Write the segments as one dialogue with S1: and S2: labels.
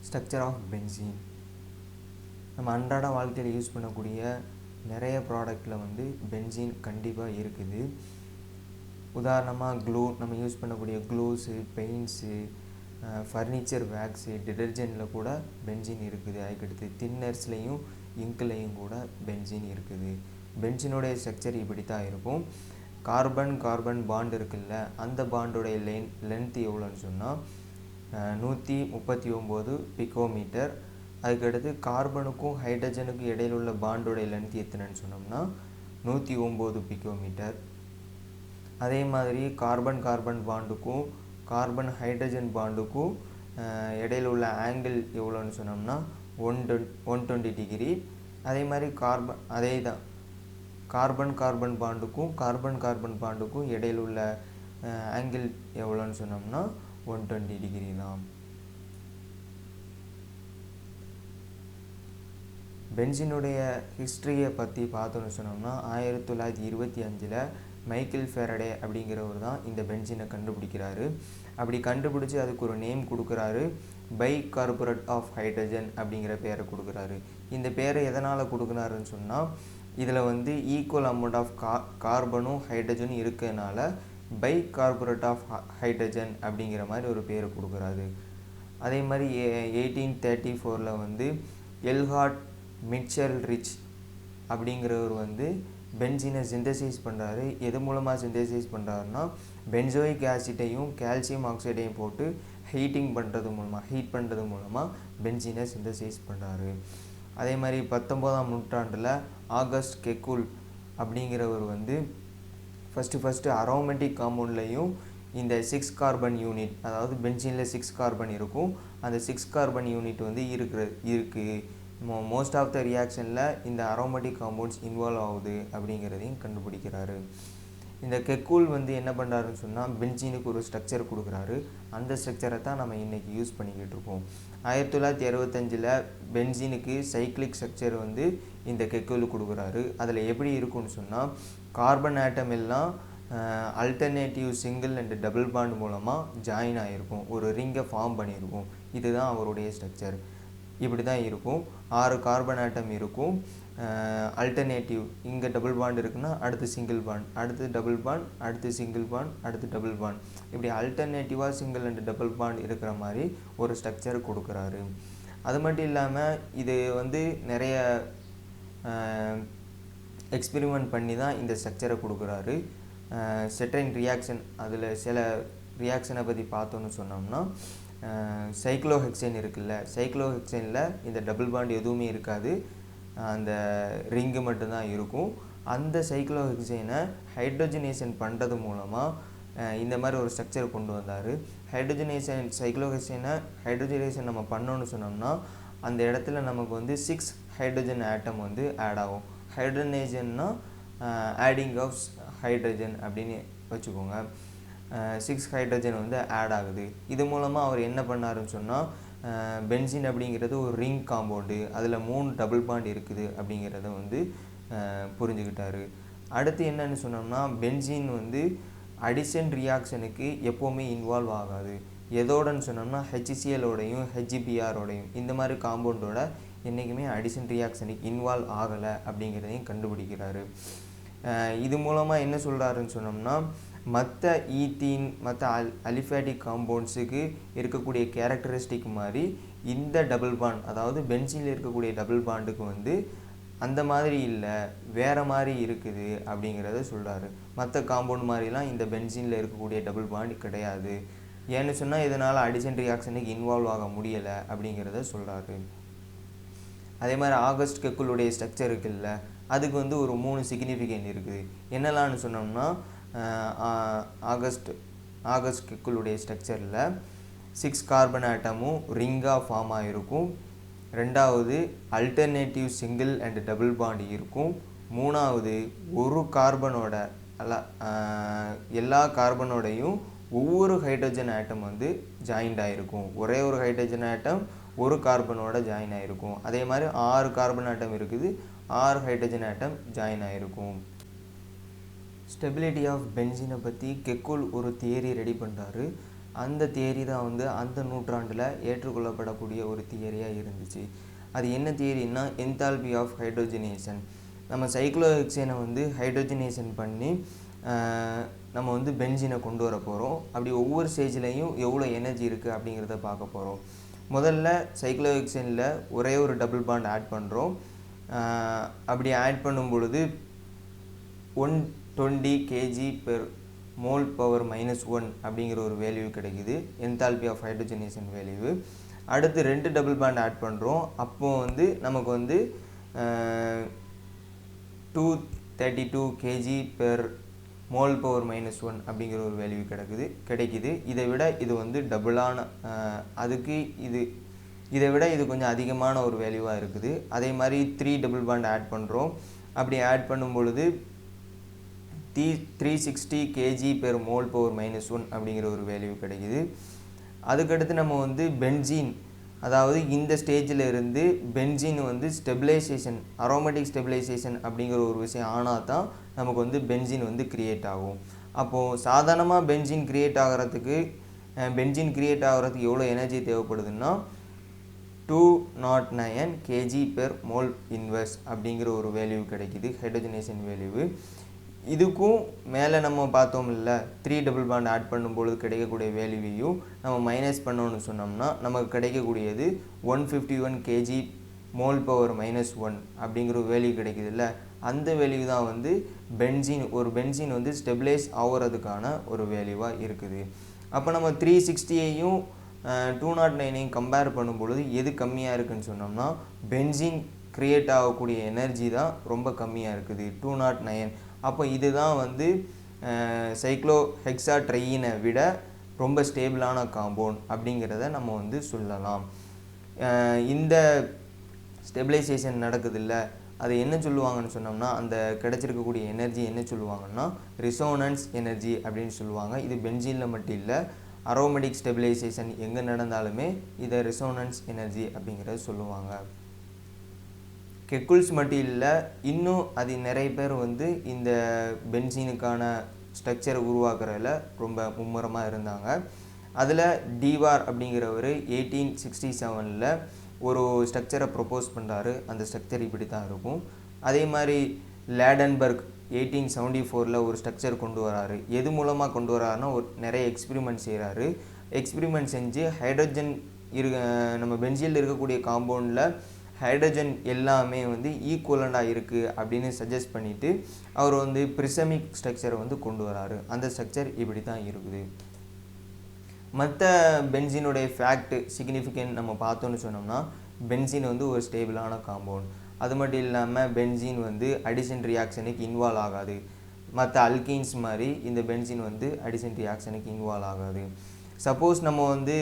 S1: Structure of benzene. நம்ம அன்றாட வாழ்க்கையில் யூஸ் பண்ணக்கூடிய நிறைய ப்ராடக்டில் வந்து பென்சீன் கண்டிப்பாக இருக்குது. உதாரணமாக க்ளூ, நம்ம யூஸ் பண்ணக்கூடிய க்ளூஸு, பெயிண்ட்ஸு, ஃபர்னிச்சர் வேக்ஸு, டிடர்ஜென்ட்டில் கூட பென்சீன் இருக்குது. அதுக்கடுத்து தின்னர்ஸ்லேயும் இங்க்லேயும் கூட பென்சீன் இருக்குது. பென்சீனுடைய ஸ்ட்ரக்சர் இப்படி தான் இருக்கும். கார்பன் பாண்ட் இருக்குல்ல, அந்த பாண்டுடைய லென்த் எவ்வளோன்னு சொன்னால் 139 பிகோமீட்டர். அதுக்கடுத்து கார்பனுக்கும் ஹைட்ரஜனுக்கும் இடையில் உள்ள பாண்டுடைய லென்த் எத்தனைன்னு சொன்னோம்னா 109 பிகோமீட்டர். அதே மாதிரி கார்பன் பாண்டுக்கும் கார்பன் ஹைட்ரஜன் பாண்டுக்கும் இடையில் உள்ள ஆங்கிள் எவ்வளோன்னு சொன்னோம்னா 120 டிகிரி. அதே மாதிரி அதே தான் கார்பன் பாண்டுக்கும் இடையில் உள்ள ஆங்கிள் எவ்வளோன்னு சொன்னோம்னா 120 டிகிரி தான். பென்சீனுடைய ஹிஸ்ட்ரியை பற்றி பார்த்தோன்னு சொன்னோம்னா 1925 மைக்கேல் ஃபெரடே அப்படிங்கிறவர் தான் இந்த பென்சீனை கண்டுபிடிக்கிறாரு. அப்படி கண்டுபிடிச்சி அதுக்கு ஒரு நேம் கொடுக்குறாரு, பை கார்புரேட் ஆஃப் ஹைட்ரஜன் அப்படிங்கிற பேரை கொடுக்குறாரு. இந்த பேரை எதனால் கொடுக்குறாருன்னு சொன்னால், இதில் வந்து ஈக்குவல் அமௌண்ட் ஆஃப் கார்பனும் ஹைட்ரஜனும் இருக்கிறதுனால பை கார்புரேட் ஆஃப் ஹைட்ரஜன் அப்படிங்கிற மாதிரி ஒரு பேரை கொடுக்குறாரு. அதே மாதிரி 1834 வந்து எல்ஹார்ட் மிட்செல் ரிச் அப்படிங்கிறவர் வந்து பென்சீனை சிந்தசைஸ் பண்ணுறாரு. எது மூலமாக சிந்தசைஸ் பண்ணுறாருன்னா, பென்சோயிக் ஆசிட்டையும் கால்சியம் ஆக்சைடையும் போட்டு ஹீட் பண்ணுறது மூலமாக பென்சீனை சிந்தசைஸ் பண்ணுறாரு. அதே மாதிரி 19ஆம் நூற்றாண்டில் ஆகஸ்ட் கெக்குல் அப்படிங்கிறவர் வந்து ஃபஸ்ட்டு அரோமேட்டிக் காம்பவுண்ட்லேயும் இந்த 6 கார்பன் யூனிட், அதாவது பென்சீனில் 6 கார்பன் இருக்கும், அந்த 6 கார்பன் யூனிட் வந்து இருக்குது. மோஸ்ட் ஆஃப் த ரியாக்ஷனில் இந்த அரோமேட்டிக் காம்பவுண்ட்ஸ் இன்வால்வ் ஆகுது அப்படிங்கிறதையும் கண்டுபிடிக்கிறாரு. இந்த கெக்குல் வந்து என்ன பண்ணுறாருன்னு சொன்னால், பென்சீனுக்கு ஒரு ஸ்ட்ரக்சர் கொடுக்குறாரு. அந்த ஸ்ட்ரக்சரை தான் நம்ம இன்றைக்கி யூஸ் பண்ணிக்கிட்டு இருக்கோம். 1965 பென்சீனுக்கு சைக்ளிக் ஸ்ட்ரக்சர் வந்து இந்த கெக்குல் கொடுக்குறாரு. அதில் எப்படி இருக்குன்னு சொன்னால், கார்பன் ஆட்டம் எல்லாம் alternative single and double bond மூலமாக ஜாயின் ஆகிருக்கும், ஒரு ரிங்கை ஃபார்ம் பண்ணியிருக்கும். இதுதான் அவருடைய ஸ்ட்ரக்சர். இப்படி தான் இருக்கும். 6 கார்பன் ஆட்டம் இருக்கும். அல்டர்னேட்டிவ், இங்கே டபுள் பாண்ட் இருக்குன்னா அடுத்து சிங்கிள் பாண்ட், அடுத்து டபுள் பாண்ட், அடுத்து சிங்கிள் பாண்ட், அடுத்து டபுள் பாண்ட், இப்படி அல்டர்னேட்டிவாக சிங்கிள் அண்ட் டபுள் பாண்ட் இருக்கிற மாதிரி ஒரு ஸ்ட்ரக்சர் கொடுக்குறாரு. அது மட்டும் இல்லாமல் இது வந்து நிறைய எக்ஸ்பெரிமெண்ட் பண்ணி தான் இந்த ஸ்ட்ரக்சரை கொடுக்குறாரு. செட்ரைன் ரியாக்ஷன், அதில் சில ரியாக்ஷனை பற்றி பார்த்தோன்னு சொன்னோம்னா, சைக்ளோஹெக்சேன் இருக்குல்ல, சைக்ளோஹெக்சேனில் இந்த டபுள் பாண்ட் எதுவுமே இருக்காது, அந்த ரிங்கு மட்டும்தான் இருக்கும். அந்த சைக்ளோஹெக்சேனை ஹைட்ரோஜனேஷன் பண்ணுறது மூலமாக இந்த மாதிரி ஒரு ஸ்ட்ரக்சர் கொண்டு வந்தார். சைக்ளோஹெக்சேனை ஹைட்ரோஜனேஷன் நம்ம பண்ணோன்னு சொன்னோம்னா, அந்த இடத்துல நமக்கு வந்து 6 ஹைட்ரோஜன் ஆட்டம் வந்து ஆட் ஆகும். ஹைட்ரோஜனேஷன்னா ஆடிங் ஆஃப் ஹைட்ரஜன் அப்படின்னு வச்சுக்கோங்க. 6 ஹைட்ரஜன் வந்து ஆட் ஆகுது. இது மூலமாக அவர் என்ன பண்ணாருன்னு சொன்னால், பென்சீன் அப்படிங்கிறது ஒரு ரிங் காம்பவுண்டு, அதில் 3 டபுள் பாண்ட் இருக்குது அப்படிங்கிறத வந்து புரிஞ்சுக்கிட்டாரு. அடுத்து என்னன்னு சொன்னோம்னா, பென்சீன் வந்து அடிஷன் ரியாக்ஷனுக்கு எப்போவுமே இன்வால்வ் ஆகாது. எதோடன்னு சொன்னோம்னா HCl-ஓடையும் HBr-ஓடையும், இந்த மாதிரி காம்பவுண்டோட என்றைக்குமே அடிஷன் ரியாக்ஷனுக்கு இன்வால்வ் ஆகலை அப்படிங்கிறதையும் கண்டுபிடிக்கிறாரு. இது மூலமாக என்ன சொல்கிறாருன்னு சொன்னோம்னா, மற்ற ஈத்தீன், மற்ற அலிஃபேட்டிக் காம்பவுண்ட்ஸுக்கு இருக்கக்கூடிய கேரக்டரிஸ்டிக் மாதிரி இந்த டபுள் பாண்ட், அதாவது பென்சீனில் இருக்கக்கூடிய டபுள் பாண்டுக்கு வந்து அந்த மாதிரி இல்லை, வேறு மாதிரி இருக்குது அப்படிங்கிறத சொல்கிறாரு. மற்ற காம்பவுண்ட் மாதிரிலாம் இந்த பென்சீனில் இருக்கக்கூடிய டபுள் பாண்ட் கிடையாது. ஏன்னு சொன்னால், இதனால் அடிஷன் ரியாக்ஷனுக்கு இன்வால்வ் ஆக முடியலை அப்படிங்கிறத சொல்கிறாரு. அதே மாதிரி ஆகஸ்ட் கெக்குலுடைய ஸ்ட்ரக்சர் இருக்குல்ல, அதுக்கு வந்து ஒரு 3 சிக்னிஃபிகன்ட் இருக்குது. என்னெல்லாம்னு சொன்னோம்னா, ஆகஸ்ட் கெக்குலுடைய ஸ்ட்ரக்சரில் 6 கார்பன் ஆட்டமும் ரிங்காக ஃபார்ம் ஆகிருக்கும். 2வது alternative single and double bond இருக்கும். 3வது ஒரு கார்பனோட எல்லா கார்பனோடையும் ஒவ்வொரு ஹைட்ரஜன் ஆட்டம் வந்து ஜாயிண்ட் ஆகிருக்கும். ஒரே ஒரு ஹைட்ரஜன் ஆட்டம் ஒரு கார்பனோட ஜாயின் ஆகிருக்கும். அதே மாதிரி 6 கார்பன் ஆட்டம் இருக்குது, 6 ஹைட்ரஜன் ஆட்டம் ஜாயின் ஆகிருக்கும். ஸ்டெபிலிட்டி ஆஃப் பென்சீனை பற்றி கெக்குல் ஒரு தியரி ரெடி பண்ணுறாரு. அந்த தியரி தான் வந்து அந்த நூற்றாண்டில் ஏற்றுக்கொள்ளப்படக்கூடிய ஒரு தியரியாக இருந்துச்சு. அது என்ன தியரின்னா என்தால்பி ஆஃப் ஹைட்ரோஜனேஷன். நம்ம சைக்ளோஹெக்சேனை வந்து ஹைட்ரோஜனேஷன் பண்ணி நம்ம வந்து பென்சீனை கொண்டு வர போகிறோம். அப்படி ஒவ்வொரு ஸ்டேஜ்லேயும் எவ்வளோ எனர்ஜி இருக்குது அப்படிங்கிறத பார்க்க போகிறோம். முதல்ல சைக்ளோஹெக்சேனில் ஒரே ஒரு டபுள் பாண்ட் ஆட் பண்ணுறோம். அப்படி ஆட் பண்ணும் பொழுது 120 kg/mol⁻⁻1 அப்படிங்கிற ஒரு வேல்யூ கிடைக்குது, என்தால்பி ஆஃப் ஹைட்ரோஜனேஷன் வேல்யூ. அடுத்து 2 டபுள் பாண்ட் ஆட் பண்ணுறோம். அப்போது வந்து நமக்கு வந்து 232 kg/mol⁻⁻1 அப்படிங்கிற ஒரு வேல்யூ கிடைக்குது. இதை விட இது வந்து டபுளான அதுக்கு இதை விட இது கொஞ்சம் அதிகமான ஒரு வேல்யூவாக இருக்குது. அதே மாதிரி 3 டபுள் பாண்ட் ஆட் பண்ணுறோம். அப்படி ஆட் பண்ணும் பொழுது 360 kg/mol⁻⁻1 அப்படிங்கிற ஒரு வேல்யூ கிடைக்குது. அதுக்கடுத்து நம்ம வந்து பென்சீன், அதாவது இந்த ஸ்டேஜில் இருந்து பென்சீன் வந்து ஸ்டெபிலைசேஷன், அரோமேட்டிக் ஸ்டெபிலைசேஷன் அப்படிங்கிற ஒரு விஷயம் ஆனால் தான் நமக்கு வந்து பென்சீன் வந்து கிரியேட் ஆகும். அப்போது சாதாரணமாக பென்சீன் கிரியேட் ஆகிறதுக்கு எவ்வளோ எனர்ஜி தேவைப்படுதுன்னா 209 kg/mol⁻⁻1 அப்படிங்கிற ஒரு வேல்யூ கிடைக்குது, ஹைட்ரோஜனேஷன் வேல்யூ. இதுக்கும் மேலே நம்ம பார்த்தோம் இல்லை, 3 டபுள் பாண்ட் ஆட் பண்ணும்பொழுது கிடைக்கக்கூடிய வேல்யூவையும் நம்ம மைனஸ் பண்ணோன்னு சொன்னோம்னா நமக்கு கிடைக்கக்கூடியது 151 kg/mol⁻⁻1 அப்படிங்கிற ஒரு வேல்யூ கிடைக்குது இல்லை. அந்த வேல்யூ தான் வந்து பென்சீன் வந்து ஸ்டெபிலைஸ் ஆகிறதுக்கான ஒரு வேல்யூவாக இருக்குது. அப்போ நம்ம 360ஐயும் 209ஐயும் கம்பேர் பண்ணும்பொழுது எது கம்மியாக இருக்குதுன்னு சொன்னோம்னா பென்சீன் கிரியேட் ஆகக்கூடிய எனர்ஜி தான் ரொம்ப கம்மியாக இருக்குது, 209. அப்போ இதுதான் வந்து சைக்ளோஹெக்சாட்ரையீனை விட ரொம்ப ஸ்டேபிளான காம்பவுண்ட் அப்படிங்கிறத நம்ம வந்து சொல்லலாம். இந்த ஸ்டெபிலைசேஷன் நடக்குதுல்ல, அது என்ன சொல்லுவாங்கன்னு சொன்னோம்னா அந்த கிடச்சிருக்கக்கூடிய எனர்ஜி என்ன சொல்லுவாங்கன்னா ரிசோனன்ஸ் எனர்ஜி அப்படின்னு சொல்லுவாங்க. இது பென்சீனில் மட்டும் இல்லை, அரோமேட்டிக் ஸ்டெபிலைசேஷன் எங்கே நடந்தாலுமே இதை ரிசோனன்ஸ் எனர்ஜி அப்படிங்கிறத சொல்லுவாங்க. கெக்குல்ஸ் மட்டும் இல்லை, இன்னும் அது நிறைய பேர் வந்து இந்த பென்சீனுக்கான ஸ்ட்ரக்சரை உருவாக்குறதுல ரொம்ப மும்முரமாக இருந்தாங்க. அதில் டிவார் அப்படிங்கிறவர் 1867 ஒரு ஸ்ட்ரக்சரை ப்ரொப்போஸ் பண்ணுறாரு. அந்த ஸ்ட்ரக்சர் இப்படி தான் இருக்கும். அதே மாதிரி லேடன்பர்க் 1874 ஒரு ஸ்ட்ரக்சர் கொண்டு வராரு. எது மூலமாக கொண்டு வராருன்னா நிறைய எக்ஸ்பிரிமெண்ட் செய்கிறாரு. எக்ஸ்பிரிமெண்ட் செஞ்சு ஹைட்ரஜன் நம்ம பென்சீனில் இருக்கக்கூடிய காம்பவுண்டில் ஹைட்ரஜன் எல்லாமே வந்து ஈக்குவலண்டாக இருக்குது அப்படின்னு சஜஸ்ட் பண்ணிவிட்டு அவர் வந்து பிரிசமிக் ஸ்ட்ரக்சரை வந்து கொண்டு வராரு. அந்த ஸ்ட்ரக்சர் இப்படி தான் இருக்குது. மற்ற பென்சீனுடைய ஃபேக்ட் சிக்னிஃபிகன்ட் நம்ம பார்த்தோன்னு சொன்னோம்னா பென்சீன் வந்து ஒரு ஸ்டேபிளான காம்பவுண்ட். அது மட்டும் இல்லாமல் பென்சீன் வந்து அடிஷன் ரியாக்ஷனுக்கு இன்வால்வ் ஆகாது. மற்ற அல்கீன்ஸ் மாதிரி இந்த பென்சீன் வந்து அடிஷன் ரியாக்ஷனுக்கு இன்வால்வ் ஆகாது. சப்போஸ் நம்ம வந்து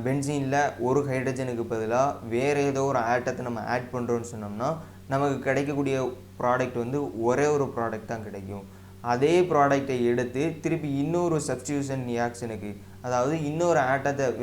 S1: பென்சீனில் ஒரு ஹைட்ரஜனுக்கு பதிலாக வேறு ஏதோ ஒரு ஆட்டத்தை நம்ம ஆட் பண்ணுறோன்னு சொன்னோம்னா நமக்கு கிடைக்கக்கூடிய ப்ராடக்ட் வந்து ஒரே ஒரு ப்ராடக்ட் தான் கிடைக்கும். அதே ப்ராடக்டை எடுத்து திருப்பி இன்னொரு சப்ஸ்டியூஷன் ரியாக்ஷனுக்கு, அதாவது இன்னொரு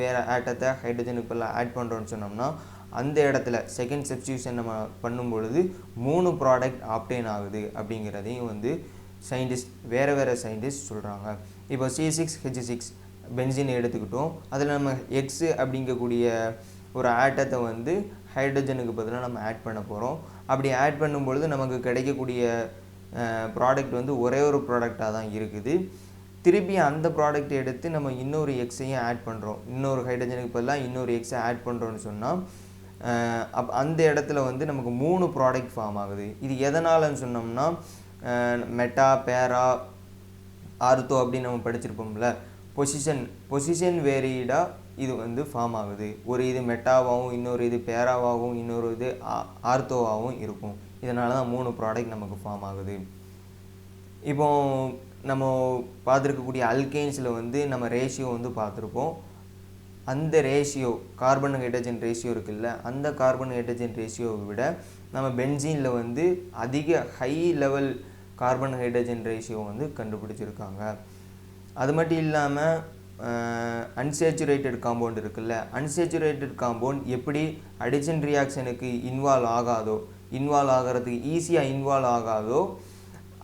S1: வேறு ஆட்டத்தை ஹைட்ரஜனுக்கு பதிலாக ஆட் பண்ணுறோன்னு சொன்னோம்னா அந்த இடத்துல செகண்ட் சப்ஸ்டியூஷன் நம்ம பண்ணும் பொழுது 3 ப்ராடக்ட் ஆப்டெயின் ஆகுது அப்படிங்கிறதையும் வந்து வேறு சயின்டிஸ்ட் சொல்கிறாங்க. இப்போ C6H6 பென்சீனை எடுத்துக்கிட்டோம். அதில் நம்ம எக்ஸு அப்படிங்கக்கூடிய ஒரு ஆட்டத்தை வந்து ஹைட்ரஜனுக்கு பதிலாக நம்ம ஆட் பண்ண போகிறோம். அப்படி ஆட் பண்ணும்பொழுது நமக்கு கிடைக்கக்கூடிய ப்ராடக்ட் வந்து ஒரே ஒரு ப்ராடக்டாக தான் இருக்குது. திருப்பி அந்த ப்ராடக்ட் எடுத்து நம்ம இன்னொரு எக்ஸையும் ஆட் பண்ணுறோம், இன்னொரு ஹைட்ரஜனுக்கு பதிலாக இன்னொரு எக்ஸை ஆட் பண்ணுறோன்னு சொன்னால் அந்த இடத்துல வந்து நமக்கு 3 ப்ராடக்ட் ஃபார்ம் ஆகுது. இது எதனாலன்னு சொன்னோம்னா மெட்டா, பேரா, ஆர்த்தோ அப்படின்னு நம்ம படிச்சிருப்போம்ல, பொசிஷன் வேரியடாக இது வந்து ஃபார்ம் ஆகுது. ஒரு இது மெட்டாவாகவும் இன்னொரு இது பேராவாகவும் இன்னொரு இது ஆர்த்தோவாகவும் இருக்கும். இதனால தான் 3 ப்ராடக்ட் நமக்கு ஃபார்ம் ஆகுது. இப்போ நம்ம பார்த்துருக்கக்கூடிய அல்கேன்ஸில் வந்து நம்ம ரேஷியோ வந்து பார்த்துருப்போம். அந்த ரேஷியோ கார்பன் ஹைட்ரஜன் ரேஷியோ இருக்குல்ல, அந்த கார்பன் ஹைட்ரஜன் ரேஷியோவை விட நம்ம பென்சீனில் வந்து அதிக high level carbon hydrogen ratio வந்து கண்டுபிடிச்சிருக்காங்க. அது மட்டும் இல்லாமல் அன்சேச்சுரேட்டட் காம்பவுண்ட் இருக்குல்ல, அன்சேச்சுரேட்டட் காம்பவுண்ட் எப்படி அடிஷன் ரியாக்ஷனுக்கு இன்வால்வ் ஆகிறதுக்கு ஈஸியாக இன்வால்வ் ஆகாதோ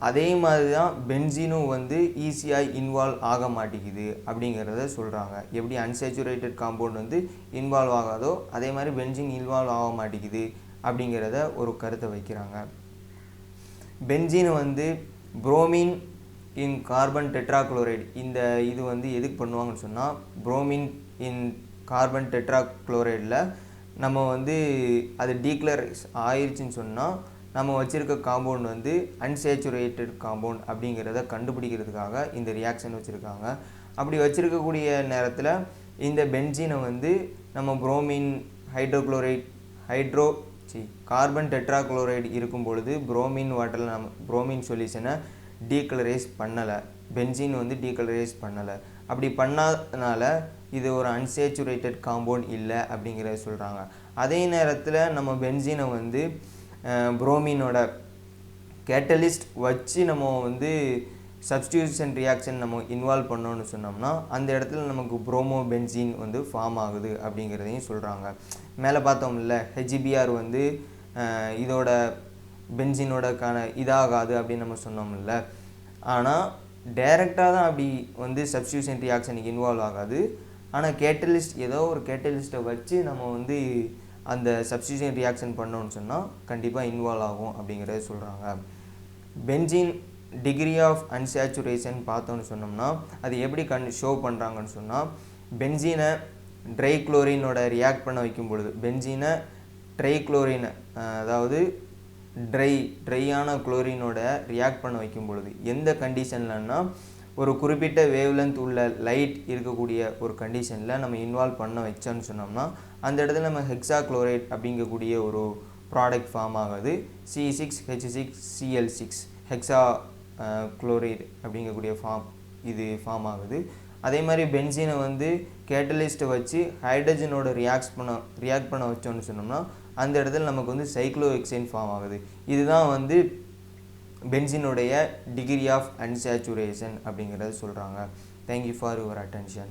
S1: அதே மாதிரி தான் பென்சீனும் வந்து ஈஸியாக இன்வால்வ் ஆக மாட்டேங்குது அப்படிங்கிறத சொல்கிறாங்க. எப்படி அன்சேச்சுரேட்டட் காம்பவுண்ட் வந்து இன்வால்வ் ஆகாதோ அதே மாதிரி பென்சீன் இன்வால்வ் ஆக மாட்டேங்குது அப்படிங்கிறத ஒரு கருத்தை வைக்கிறாங்க. பென்சீனை வந்து புரோமின் இன் கார்பன் டெட்ராக்ளோரைடு இந்த இது வந்து எதுக்கு பண்ணுவாங்கன்னு சொன்னால், புரோமின் இன் கார்பன் டெட்ராக்ளோரைடில் நம்ம வந்து அது டீக்ளரைஸ் ஆயிடுச்சுன்னு சொன்னால் நம்ம வச்சுருக்க காம்பவுண்ட் வந்து அன்சேச்சுரேட்டட் காம்பவுண்ட் அப்படிங்கிறத கண்டுபிடிக்கிறதுக்காக இந்த ரியாக்ஷன் வச்சுருக்காங்க. அப்படி வச்சுருக்கக்கூடிய நேரத்தில் இந்த பென்சீனை வந்து நம்ம புரோமின் கார்பன் டெட்ராக்ளோரைடு இருக்கும் பொழுது புரோமின் வாட்டரில் நம்ம புரோமின் சொல்யூஷனை டீக்ளரைஸ் பண்ணலை, பென்சீன் வந்து டீக்ளரைஸ் பண்ணலை. அப்படி பண்ணாதனால இது ஒரு அன்சேச்சுரேட்டட் காம்பவுண்ட் இல்லை அப்படிங்கிறத சொல்கிறாங்க. அதே நேரத்தில் நம்ம பென்சீனை வந்து புரோமினோட கேட்டலிஸ்ட் வச்சு நம்ம வந்து சப்ஸ்டியூஷன் ரியாக்ஷன் நம்ம இன்வால்வ் பண்ணோன்னு சொன்னோம்னா அந்த இடத்துல நமக்கு புரோமோ பென்சீன் வந்து ஃபார்ம் ஆகுது அப்படிங்கிறதையும் சொல்கிறாங்க. மேலே பார்த்தோம்ல ஹெச்பிஆர் வந்து இதோட பென்சீனோடக்கான இதாகாது அப்படின்னு நம்ம சொன்னோம்ல. ஆனால் டைரெக்டாக தான் அப்படி வந்து சப்ஸ்டியூஷன் ரியாக்ஷனுக்கு இன்வால்வ் ஆகாது. ஆனால் கேட்டலிஸ்ட் ஏதோ ஒரு கேட்டலிஸ்ட்டை வச்சு நம்ம வந்து அந்த சப்ஸ்டியூஷன் ரியாக்ஷன் பண்ணோன்னு சொன்னால் கண்டிப்பாக இன்வால்வ் ஆகும் அப்படிங்கிறத சொல்கிறாங்க. பென்சீன் டிகிரி ஆஃப் அன்சேச்சுரேஷன் பார்த்தோன்னு சொன்னோம்னா அது எப்படி ஷோ பண்ணுறாங்கன்னு சொன்னால், பென்சீனை ட்ரை குளோரினோட ரியாக்ட் பண்ண வைக்கும் பொழுது பென்சீனை ட்ரைக்ளோரினை அதாவது ட்ரையான குளோரினோட ரியாக்ட் பண்ண வைக்கும் பொழுது எந்த கண்டிஷன்லன்னா ஒரு குறிப்பிட்ட வேவ்லென்த் உள்ள லைட் இருக்கக்கூடிய ஒரு கண்டிஷனில் நம்ம இன்வால்வ் பண்ண வச்சோன்னு சொன்னோம்னா அந்த இடத்துல நம்ம ஹெக்ஸா குளோரைட் அப்படிங்கக்கூடிய ஒரு ப்ராடக்ட் ஃபார்ம் ஆகுது. C6H6Cl6 ஹெக்ஸா குளோரைடு அப்படிங்கக்கூடிய ஃபார்ம் ஆகுது. அதே மாதிரி பென்சீனை வந்து கேட்டலிஸ்ட்டை வச்சு ஹைட்ரஜனோட ரியாக்ட் பண்ண வச்சோன்னு சொன்னோம்னா அந்த இடத்துல நமக்கு வந்து சைக்ளோஹெக்சேன் ஃபார்ம் ஆகுது. இதுதான் வந்து பென்சீனுடைய டிகிரி ஆஃப் அன்சேச்சுரேஷன் அப்படிங்கிறத சொல்கிறாங்க. Thank you for your attention.